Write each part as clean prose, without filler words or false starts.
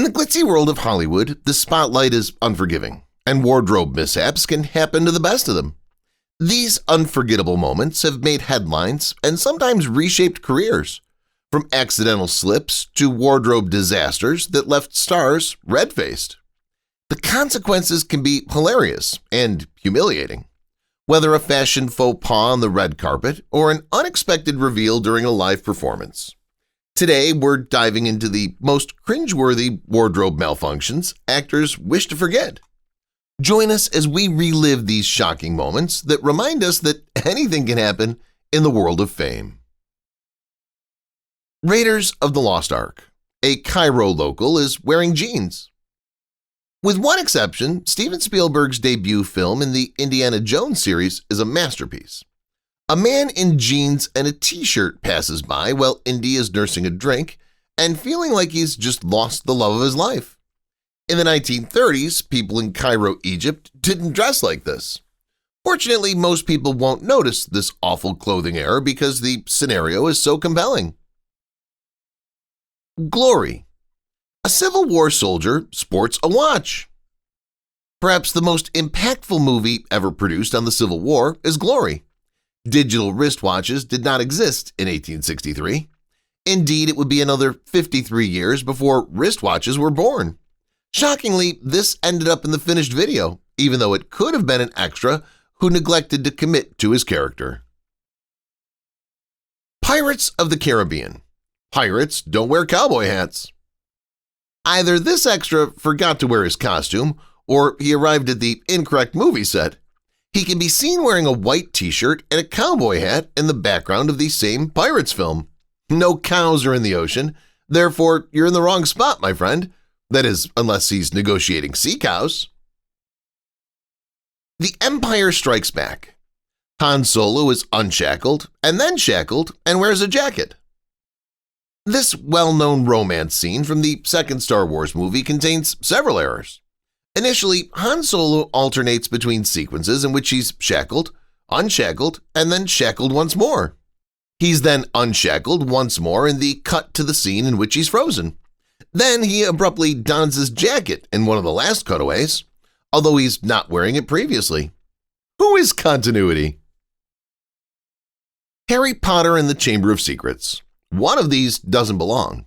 In the glitzy world of Hollywood, the spotlight is unforgiving, and wardrobe mishaps can happen to the best of them. These unforgettable moments have made headlines and sometimes reshaped careers, from accidental slips to wardrobe disasters that left stars red-faced. The consequences can be hilarious and humiliating, whether a fashion faux pas on the red carpet or an unexpected reveal during a live performance. Today, we're diving into the most cringeworthy wardrobe malfunctions actors wish to forget. Join us as we relive these shocking moments that remind us that anything can happen in the world of fame. Raiders of the Lost Ark. A Cairo local is wearing jeans. With one exception, Steven Spielberg's debut film in the Indiana Jones series is a masterpiece. A man in jeans and a t-shirt passes by while Indy is nursing a drink and feeling like he's just lost the love of his life. In the 1930s, people in Cairo, Egypt didn't dress like this. Fortunately, most people won't notice this awful clothing error because the scenario is so compelling. Glory. A Civil War soldier sports a watch. Perhaps the most impactful movie ever produced on the Civil War is Glory. Digital wristwatches did not exist in 1863. Indeed, it would be another 53 years before wristwatches were born. Shockingly, this ended up in the finished video, even though it could have been an extra who neglected to commit to his character. Pirates of the Caribbean. Pirates don't wear cowboy hats. Either this extra forgot to wear his costume, or he arrived at the incorrect movie set. He can be seen wearing a white t-shirt and a cowboy hat in the background of the same Pirates film. No cows are in the ocean, therefore you're in the wrong spot, my friend. That is, unless he's negotiating sea cows. The Empire Strikes Back. Han Solo is unshackled and then shackled and wears a jacket. This well-known romance scene from the second Star Wars movie contains several errors. Initially, Han Solo alternates between sequences in which he's shackled, unshackled, and then shackled once more. He's then unshackled once more in the cut to the scene in which he's frozen. Then he abruptly dons his jacket in one of the last cutaways, although he's not wearing it previously. Who is continuity? Harry Potter and the Chamber of Secrets. One of these doesn't belong.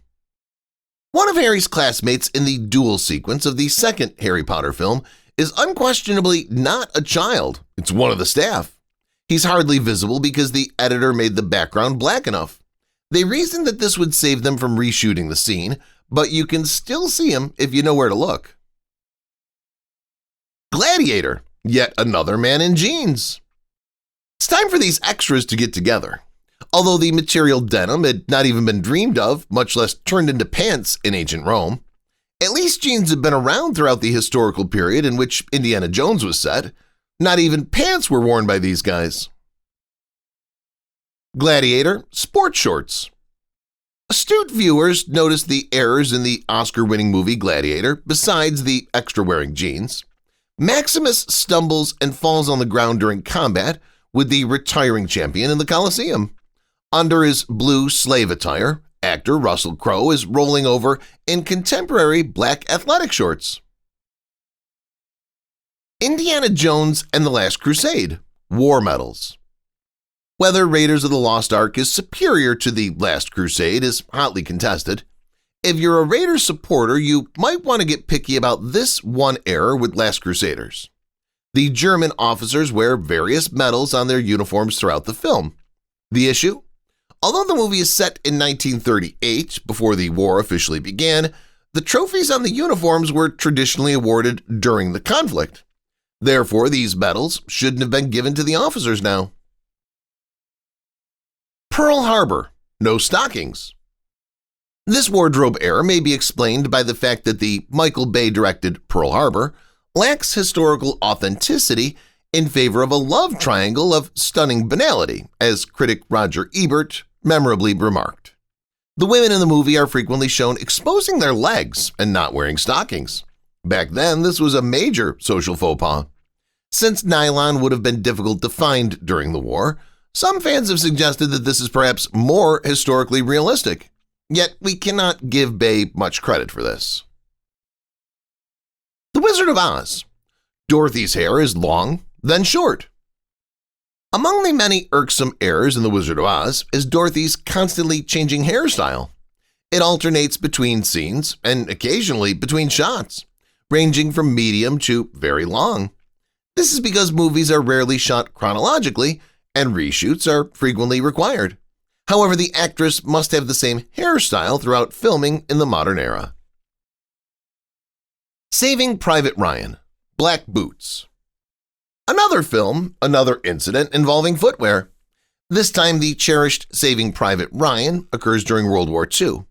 One of Harry's classmates in the duel sequence of the second Harry Potter film is unquestionably not a child, it's one of the staff. He's hardly visible because the editor made the background black enough. They reasoned that this would save them from reshooting the scene, but you can still see him if you know where to look. Gladiator, yet another man in jeans. It's time for these extras to get together. Although the material denim had not even been dreamed of, much less turned into pants in ancient Rome, at least jeans had been around throughout the historical period in which Indiana Jones was set. Not even pants were worn by these guys. Gladiator, sports shorts. Astute viewers noticed the errors in the Oscar-winning movie Gladiator besides the extra-wearing jeans. Maximus stumbles and falls on the ground during combat with the retiring champion in the Colosseum. Under his blue slave attire, actor Russell Crowe is rolling over in contemporary black athletic shorts. Indiana Jones and the Last Crusade, war medals. Whether Raiders of the Lost Ark is superior to the Last Crusade is hotly contested. If you're a Raiders supporter, you might want to get picky about this one error with Last Crusaders. The German officers wear various medals on their uniforms throughout the film. The issue? Although the movie is set in 1938, before the war officially began, the trophies on the uniforms were traditionally awarded during the conflict. Therefore, these medals shouldn't have been given to the officers now. Pearl Harbor, no stockings. This wardrobe error may be explained by the fact that the Michael Bay-directed Pearl Harbor lacks historical authenticity in favor of a love triangle of stunning banality, as critic Roger Ebert memorably remarked. The women in the movie are frequently shown exposing their legs and not wearing stockings. Back then, this was a major social faux pas. Since nylon would have been difficult to find during the war, some fans have suggested that this is perhaps more historically realistic. Yet we cannot give Bay much credit for this. Wizard of Oz. Dorothy's hair is long, then short. Among the many irksome errors in The Wizard of Oz is Dorothy's constantly changing hairstyle. It alternates between scenes and occasionally between shots, ranging from medium to very long. This is because movies are rarely shot chronologically and reshoots are frequently required. However, the actress must have the same hairstyle throughout filming in the modern era. Saving Private Ryan. Black Boots. Another film, another incident involving footwear. This time the cherished Saving Private Ryan occurs during World War II.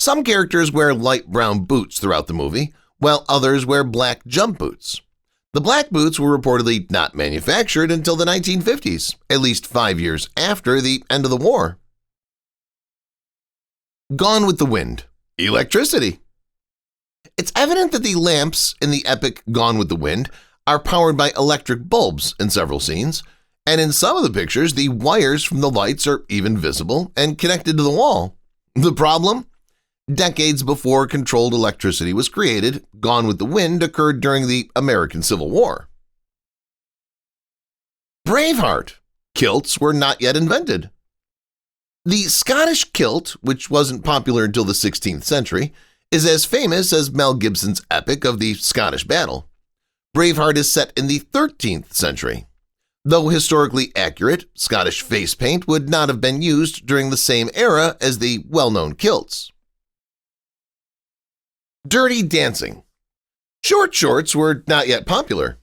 Some characters wear light brown boots throughout the movie, while others wear black jump boots. The black boots were reportedly not manufactured until the 1950s, at least 5 years after the end of the war. Gone with the Wind. Electricity. It's evident that the lamps in the epic Gone with the Wind are powered by electric bulbs in several scenes, and in some of the pictures the wires from the lights are even visible and connected to the wall. The problem? Decades before controlled electricity was created, Gone with the Wind occurred during the American Civil War. Braveheart. Kilts were not yet invented. The Scottish kilt, which wasn't popular until the 16th century, is as famous as Mel Gibson's epic of the Scottish Battle. Braveheart is set in the 13th century. Though historically accurate, Scottish face paint would not have been used during the same era as the well-known kilts. Dirty Dancing. Short shorts were not yet popular.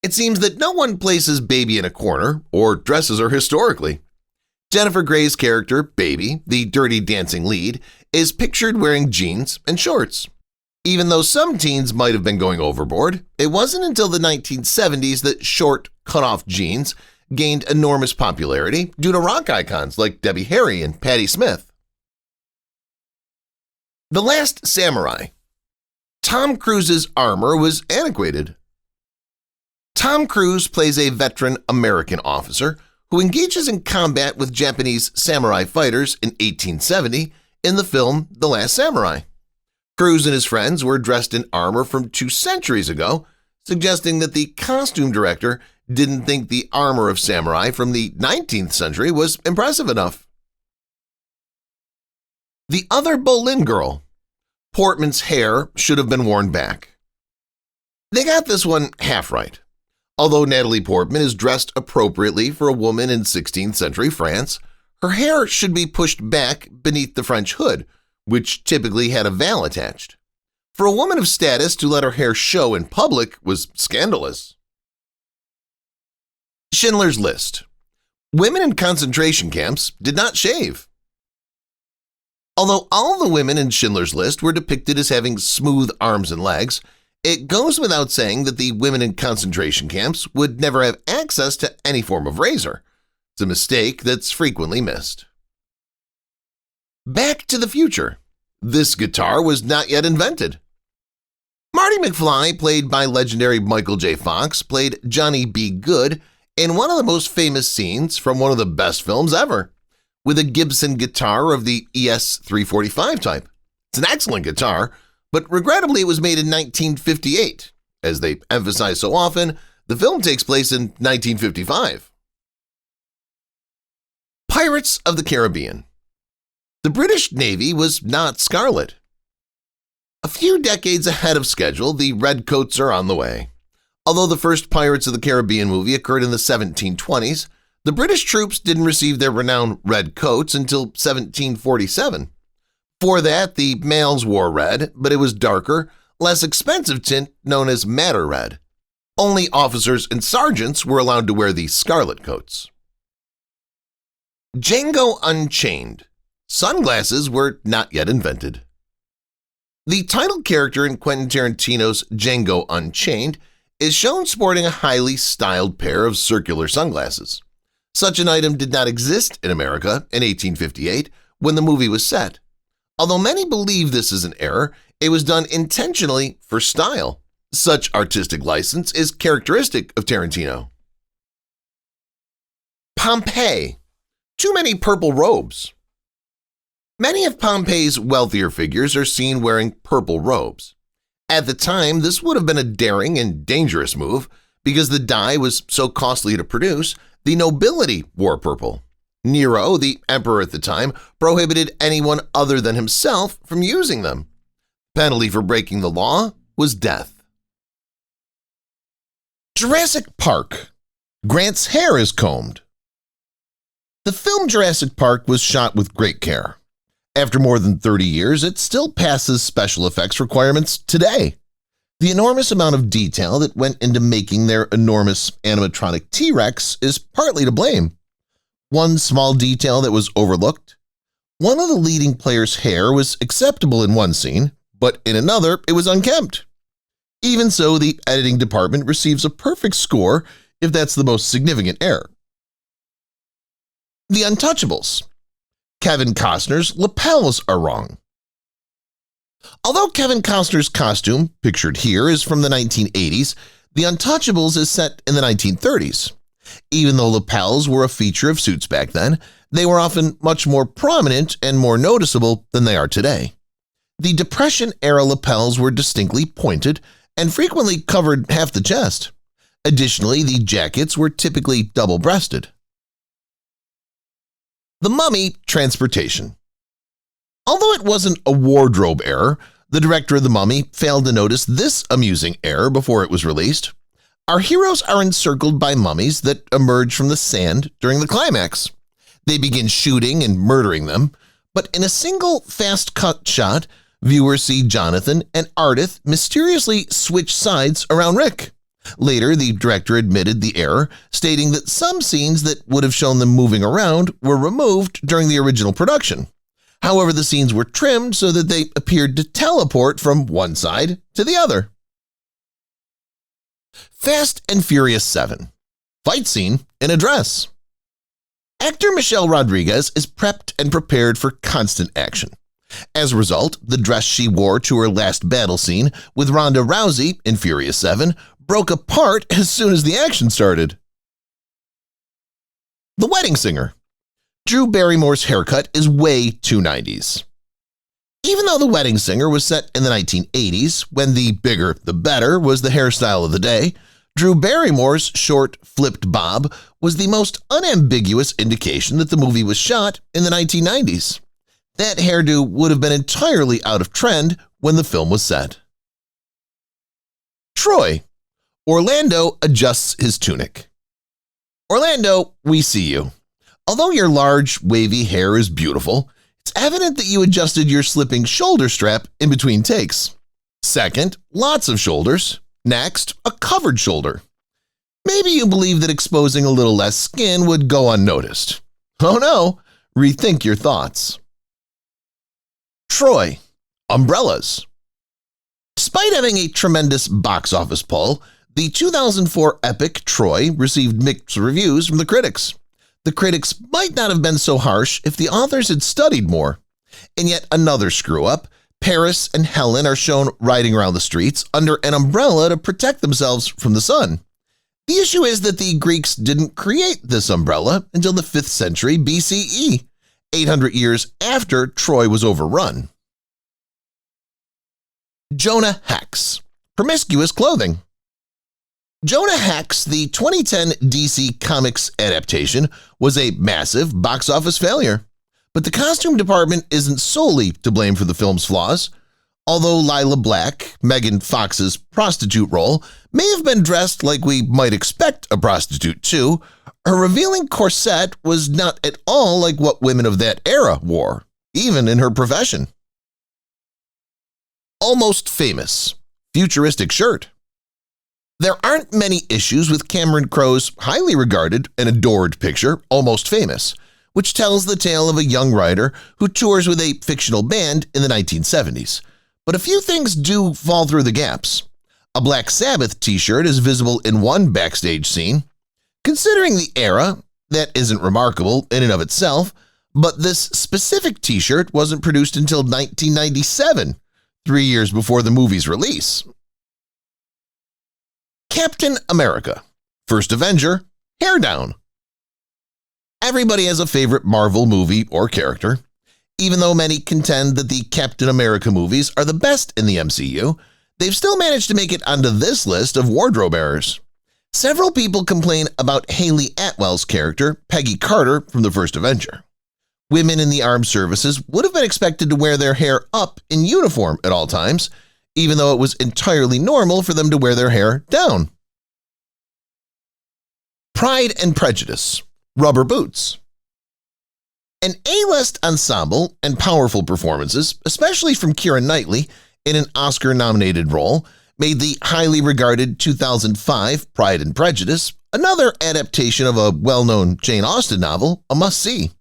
It seems that no one places Baby in a corner or dresses her historically. Jennifer Grey's character, Baby, the Dirty Dancing lead, is pictured wearing jeans and shorts. Even though some teens might have been going overboard, it wasn't until the 1970s that short, cut-off jeans gained enormous popularity due to rock icons like Debbie Harry and Patti Smith. The Last Samurai. Tom Cruise's armor was antiquated. Tom Cruise plays a veteran American officer who engages in combat with Japanese samurai fighters in 1870 in the film The Last Samurai. Cruise and his friends were dressed in armor from 2 centuries ago, suggesting that the costume director didn't think the armor of samurai from the 19th century was impressive enough. The Other Boleyn Girl. Portman's hair should have been worn back. They got this one half right. Although Natalie Portman is dressed appropriately for a woman in 16th century France, her hair should be pushed back beneath the French hood, which typically had a veil attached. For a woman of status to let her hair show in public was scandalous. Schindler's List. Women in concentration camps did not shave. Although all the women in Schindler's List were depicted as having smooth arms and legs, it goes without saying that the women in concentration camps would never have access to any form of razor. It's a mistake that's frequently missed. Back to the Future. This guitar was not yet invented. Marty McFly, played by legendary Michael J. Fox, played Johnny B. Goode in one of the most famous scenes from one of the best films ever, with a Gibson guitar of the ES-345 type. It's an excellent guitar, but regrettably it was made in 1958. As they emphasize so often, the film takes place in 1955. Pirates of the Caribbean. The British Navy was not scarlet. A few decades ahead of schedule, the Redcoats are on the way. Although the first Pirates of the Caribbean movie occurred in the 1720s, the British troops didn't receive their renowned red coats until 1747. For that, the males wore red, but it was darker, less expensive tint known as madder red. Only officers and sergeants were allowed to wear the scarlet coats. Django Unchained. Sunglasses were not yet invented. The title character in Quentin Tarantino's Django Unchained is shown sporting a highly styled pair of circular sunglasses. Such an item did not exist in America in 1858 when the movie was set. Although many believe this is an error, it was done intentionally for style. Such artistic license is characteristic of Tarantino. Pompei. Too many purple robes. Many of Pompei's wealthier figures are seen wearing purple robes. At the time, this would have been a daring and dangerous move because the dye was so costly to produce, the nobility wore purple. Nero, the emperor at the time, prohibited anyone other than himself from using them. Penalty for breaking the law was death. Jurassic Park. Grant's hair is combed. The film Jurassic Park was shot with great care. After more than 30 years, it still passes special effects requirements today. The enormous amount of detail that went into making their enormous animatronic T-Rex is partly to blame. One small detail that was overlooked: one of the leading players' hair was acceptable in one scene, but in another it was unkempt. Even so, the editing department receives a perfect score if that's the most significant error. The Untouchables. Kevin Costner's lapels are wrong. Although Kevin Costner's costume, pictured here, is from the 1980s, The Untouchables is set in the 1930s. Even though lapels were a feature of suits back then, they were often much more prominent and more noticeable than they are today. The Depression-era lapels were distinctly pointed and frequently covered half the chest. Additionally, the jackets were typically double-breasted. The Mummy transportation. Although it wasn't a wardrobe error, the director of The Mummy failed to notice this amusing error before it was released. Our heroes are encircled by mummies that emerge from the sand during the climax. They begin shooting and murdering them, but in a single fast-cut shot, viewers see Jonathan and Ardith mysteriously switch sides around Rick. Later, the director admitted the error, stating that some scenes that would have shown them moving around were removed during the original production. However, the scenes were trimmed so that they appeared to teleport from one side to the other. Fast and Furious 7. Fight scene in a dress. Actor Michelle Rodriguez is prepped and prepared for constant action. As a result, the dress she wore to her last battle scene with Ronda Rousey in Furious 7 broke apart as soon as the action started. The Wedding Singer. Drew Barrymore's haircut is way too 90s. Even though The Wedding Singer was set in the 1980s, when the bigger the better was the hairstyle of the day, Drew Barrymore's short, flipped bob was the most unambiguous indication that the movie was shot in the 1990s. That hairdo would have been entirely out of trend when the film was set. Troy. Orlando adjusts his tunic. Orlando, we see you. Although your large, wavy hair is beautiful, it's evident that you adjusted your slipping shoulder strap in between takes. Second, lots of shoulders. Next, a covered shoulder. Maybe you believe that exposing a little less skin would go unnoticed. Oh no, rethink your thoughts. Troy. Umbrellas. Despite having a tremendous box office pull, the 2004 epic Troy received mixed reviews from the critics. The critics might not have been so harsh if the authors had studied more. In yet another screw-up, Paris and Helen are shown riding around the streets under an umbrella to protect themselves from the sun. The issue is that the Greeks didn't create this umbrella until the 5th century BCE, 800 years after Troy was overrun. Jonah Hex. Promiscuous clothing. Jonah Hex, the 2010 DC Comics adaptation, was a massive box office failure. But the costume department isn't solely to blame for the film's flaws. Although Lila Black, Megan Fox's prostitute role, may have been dressed like we might expect a prostitute to, her revealing corset was not at all like what women of that era wore, even in her profession. Almost Famous. Futuristic shirt. There aren't many issues with Cameron Crowe's highly regarded and adored picture, Almost Famous, which tells the tale of a young writer who tours with a fictional band in the 1970s. But a few things do fall through the gaps. A Black Sabbath t-shirt is visible in one backstage scene. Considering the era, that isn't remarkable in and of itself, but this specific t-shirt wasn't produced until 1997, 3 years before the movie's release. Captain America First Avenger, hair down. Everybody has a favorite Marvel movie or character. Even though many contend that the Captain America movies are the best in the MCU, they've still managed to make it onto this list of wardrobe errors. Several people complain about Haley Atwell's character, Peggy Carter, from the first Avenger. Women in the armed services would have been expected to wear their hair up in uniform at all times, even though it was entirely normal for them to wear their hair down. Pride and Prejudice, rubber boots. An A-list ensemble and powerful performances, especially from Keira Knightley in an Oscar-nominated role, made the highly regarded 2005 Pride and Prejudice, another adaptation of a well-known Jane Austen novel, a must-see.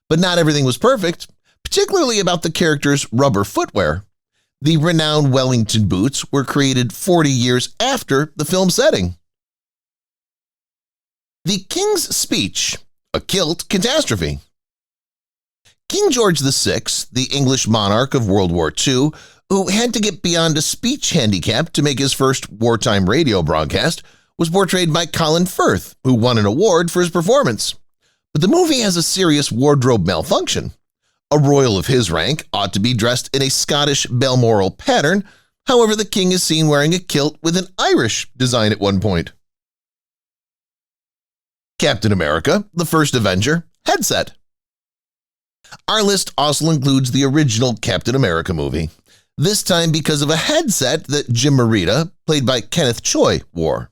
But not everything was perfect, particularly about the character's rubber footwear. The renowned Wellington boots were created 40 years after the film setting. The King's Speech, a kilt catastrophe. King George VI, the English monarch of World War II, who had to get beyond a speech handicap to make his first wartime radio broadcast, was portrayed by Colin Firth, who won an award for his performance. But the movie has a serious wardrobe malfunction. A royal of his rank ought to be dressed in a Scottish Balmoral pattern, however the king is seen wearing a kilt with an Irish design at one point. Captain America, the First Avenger, headset. Our list also includes the original Captain America movie, this time because of a headset that Jim Morita, played by Kenneth Choi, wore.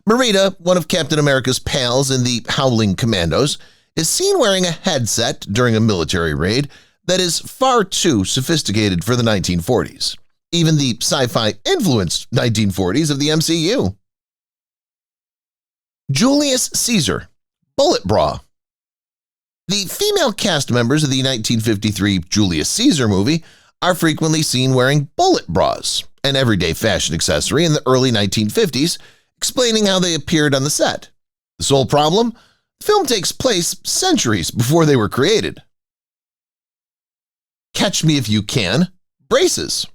Morita, one of Captain America's pals in the Howling Commandos, is seen wearing a headset during a military raid that is far too sophisticated for the 1940s, even the sci-fi-influenced 1940s of the MCU. Julius Caesar, bullet bra. The female cast members of the 1953 Julius Caesar movie are frequently seen wearing bullet bras, an everyday fashion accessory in the early 1950s, explaining how they appeared on the set. The sole problem? The film takes place centuries before they were created. Catch Me If You Can, braces.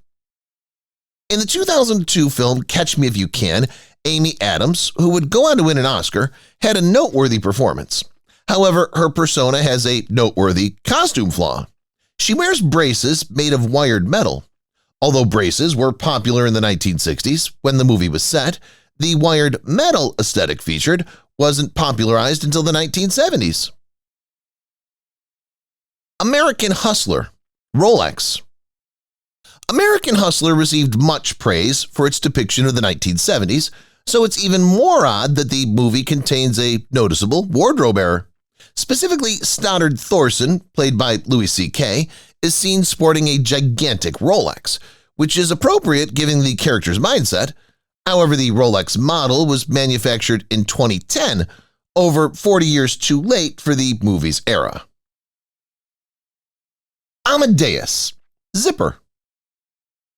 In the 2002 film Catch Me If You Can, Amy Adams, who would go on to win an Oscar, had a noteworthy performance. However, her persona has a noteworthy costume flaw. She wears braces made of wired metal. Although braces were popular in the 1960s when the movie was set, the wired metal aesthetic featured wasn't popularized until the 1970s. American Hustler, Rolex. American Hustler received much praise for its depiction of the 1970s, so it's even more odd that the movie contains a noticeable wardrobe error. Specifically, Stoddard Thorson, played by Louis C.K., is seen sporting a gigantic Rolex, which is appropriate given the character's mindset. However, the Rolex model was manufactured in 2010, over 40 years too late for the movie's era. Amadeus Zipper.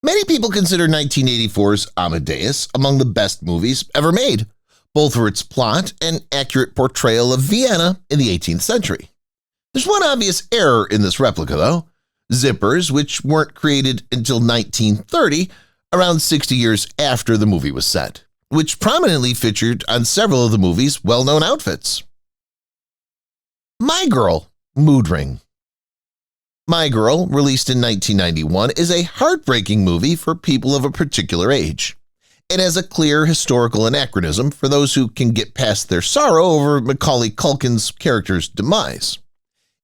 Many people consider 1984's Amadeus among the best movies ever made, both for its plot and accurate portrayal of Vienna in the 18th century. There's one obvious error in this replica, though. Zippers, which weren't created until 1930, around 60 years after the movie was set, which prominently featured on several of the movie's well-known outfits. My Girl, mood ring. My Girl, released in 1991, is a heartbreaking movie for people of a particular age. It has a clear historical anachronism for those who can get past their sorrow over Macaulay Culkin's character's demise.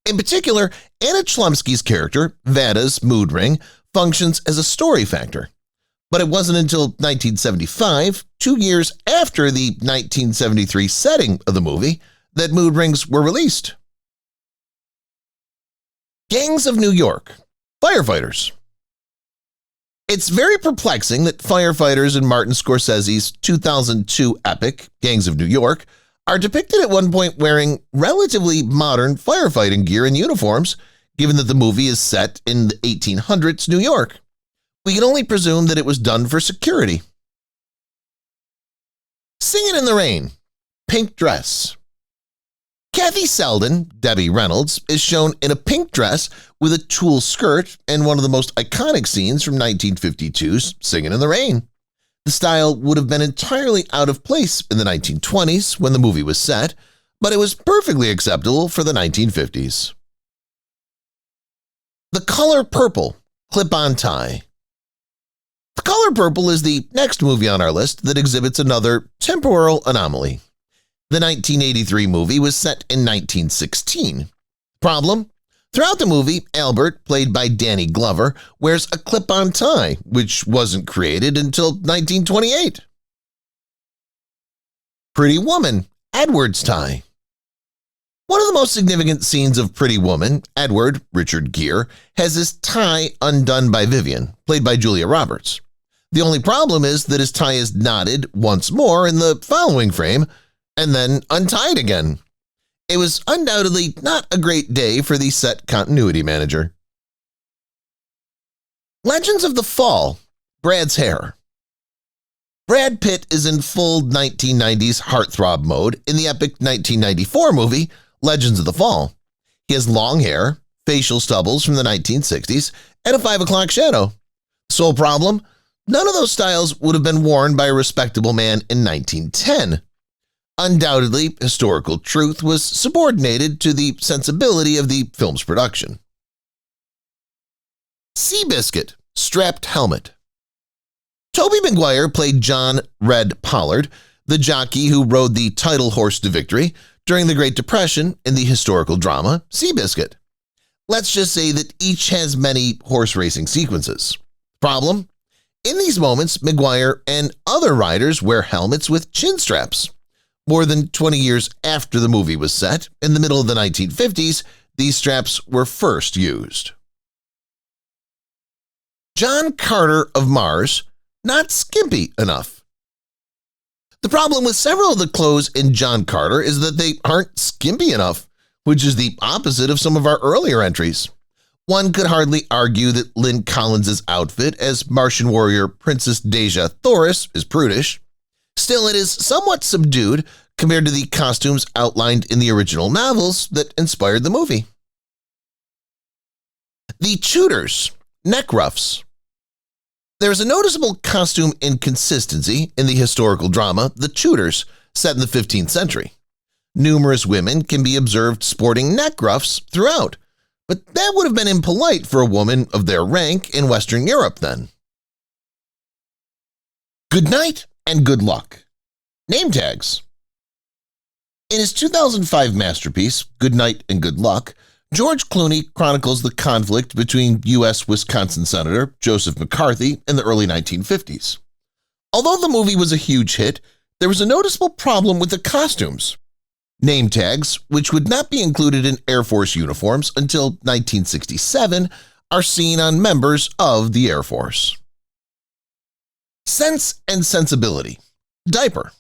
In particular, Anna Chlumsky's character, Vada's mood ring, functions as a story factor. But it wasn't until 1975, 2 years after the 1973 setting of the movie, that mood rings were released. Gangs of New York, firefighters. It's very perplexing that firefighters in Martin Scorsese's 2002 epic, Gangs of New York, are depicted at one point wearing relatively modern firefighting gear and uniforms, given that the movie is set in the 1800s New York. We can only presume that it was done for security. Singin' in the Rain, pink dress. Kathy Selden, Debbie Reynolds, is shown in a pink dress with a tulle skirt in one of the most iconic scenes from 1952's Singin' in the Rain. The style would have been entirely out of place in the 1920s when the movie was set, but it was perfectly acceptable for the 1950s. The color purple, clip-on tie. The Color Purple is the next movie on our list that exhibits another temporal anomaly. The 1983 movie was set in 1916. Problem? Throughout the movie, Albert, played by Danny Glover, wears a clip-on tie, which wasn't created until 1928. Pretty Woman, Edward's tie. One of the most significant scenes of Pretty Woman, Edward, Richard Gere, has his tie undone by Vivian, played by Julia Roberts. The only problem is that his tie is knotted once more in the following frame, and then untied again. It was undoubtedly not a great day for the set continuity manager. Legends of the Fall, Brad's hair. Brad Pitt is in full 1990s heartthrob mode in the epic 1994 movie Legends of the Fall. He has long hair, facial stubbles from the 1960s, and a 5 o'clock shadow. Sole problem? None of those styles would have been worn by a respectable man in 1910. Undoubtedly, historical truth was subordinated to the sensibility of the film's production. Biscuit, strapped helmet. Tobey Maguire played John Red Pollard, the jockey who rode the title horse to victory during the Great Depression in the historical drama Biscuit. Let's just say that each has many horse racing sequences. Problem? In these moments, Maguire and other riders wear helmets with chin straps. More than 20 years after the movie was set, in the middle of the 1950s, these straps were first used. John Carter of Mars, not skimpy enough. The problem with several of the clothes in John Carter is that they aren't skimpy enough, which is the opposite of some of our earlier entries. One could hardly argue that Lynn Collins' outfit as Martian warrior Princess Deja Thoris is prudish. Still, it is somewhat subdued compared to the costumes outlined in the original novels that inspired the movie. The Tutors, neck ruffs. There is a noticeable costume inconsistency in the historical drama The Tutors, set in the 15th century. Numerous women can be observed sporting neck ruffs throughout, but that would have been impolite for a woman of their rank in Western Europe then. Good night and good luck. Name tags. In his 2005 masterpiece, Good Night and Good Luck, George Clooney chronicles the conflict between U.S. Wisconsin Senator Joseph McCarthy in the early 1950s. Although the movie was a huge hit, there was a noticeable problem with the costumes. Name tags, which would not be included in Air Force uniforms until 1967, are seen on members of the Air Force. Sense and Sensibility, diaper.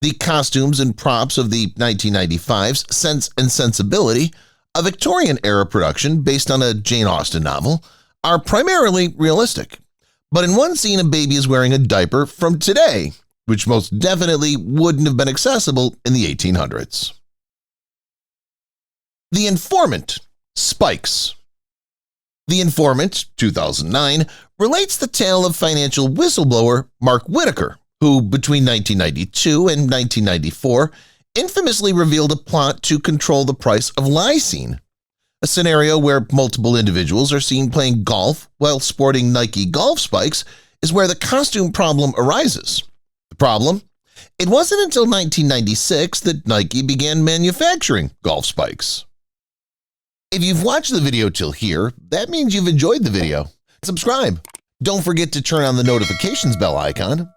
The costumes and props of the 1995's Sense and Sensibility, a Victorian-era production based on a Jane Austen novel, are primarily realistic. But in one scene, a baby is wearing a diaper from today, which most definitely wouldn't have been accessible in the 1800s. The Informant, Spikes. The Informant, 2009, relates the tale of financial whistleblower Mark Whitaker, who between 1992 and 1994 infamously revealed a plot to control the price of lysine, a scenario where multiple individuals are seen playing golf while sporting Nike golf spikes is where the costume problem arises. The problem? It wasn't until 1996 that Nike began manufacturing golf spikes. If you've watched the video till here, that means you've enjoyed the video. Subscribe. Don't forget to turn on the notifications bell icon